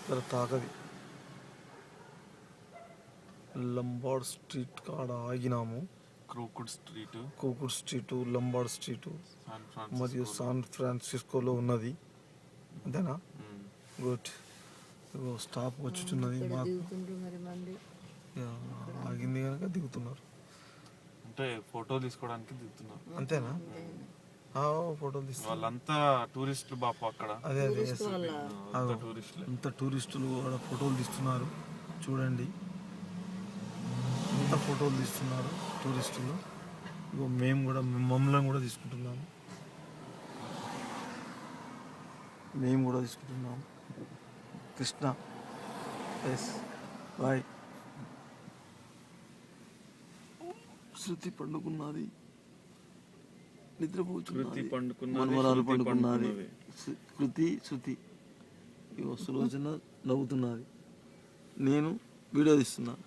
జర తాకది. Lombard street కాడ ఆగినాము. Crooked street, Lombard street మరియు శాన్ ఫ్రాన్సిస్కోలో ఉన్నది. అంతేనా? గుడ్. స్టాప్ వచ్చుచున్నది మాకు. ఆగింది కనుక దిగుతున్నారు. అంటే ఫోటో తీసుకోవడానికి దిగుతున్నారు. అంతేనా? ఫోటోలు తీస్తారు. వాళ్ళంతా టూరిస్టులు బాపు అక్కడ. అదే టూరిస్టులు. అంత టూరిస్టులు అక్కడ ఫోటోలు తీస్తున్నారు. చూడండి, అంత ఫోటోలు తీస్తున్నారు టూరిస్టులు. ఇగో మేము కూడా మమ్మల్ని కూడా తీసుకుంటున్నాము. కృష్ణ ఎస్ బాయ్. శృతి పండుకున్నది, నిద్రపోతున్నది. మనవరాలు పండుకున్నది. శృతి ఇగో సులోచన నవ్వుతున్నది. నేను వీడియో తీస్తున్నాను.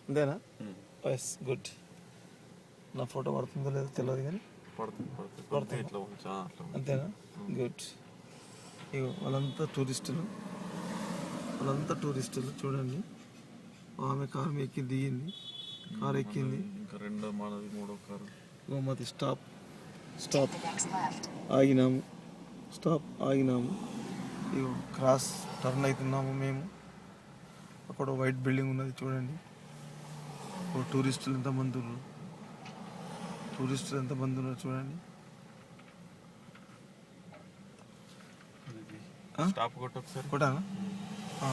అంతేనా? Yes good. నా ఫోటో పడుతుందో లేదో తెలియదు కానీ పడుతుంది. అంతేనా? గుడ్. ఇగో వాళ్ళంతా టూరిస్టులు చూడండి. ఆమె కారు ఎక్కి దిగింది, కారు ఎక్కింది. ఇంకా రెండో మనది, మూడో కారు. గోమతి స్టాప్ ఆగినాము. ఇగో క్రాస్ టర్న్ అవుతున్నాము మేము. అక్కడ వైట్ బిల్డింగ్ ఉన్నది చూడండి. టూరిస్టులు ఎంతమంది ఉన్నారు చూడండి. స్టాప్ కొట్టాను.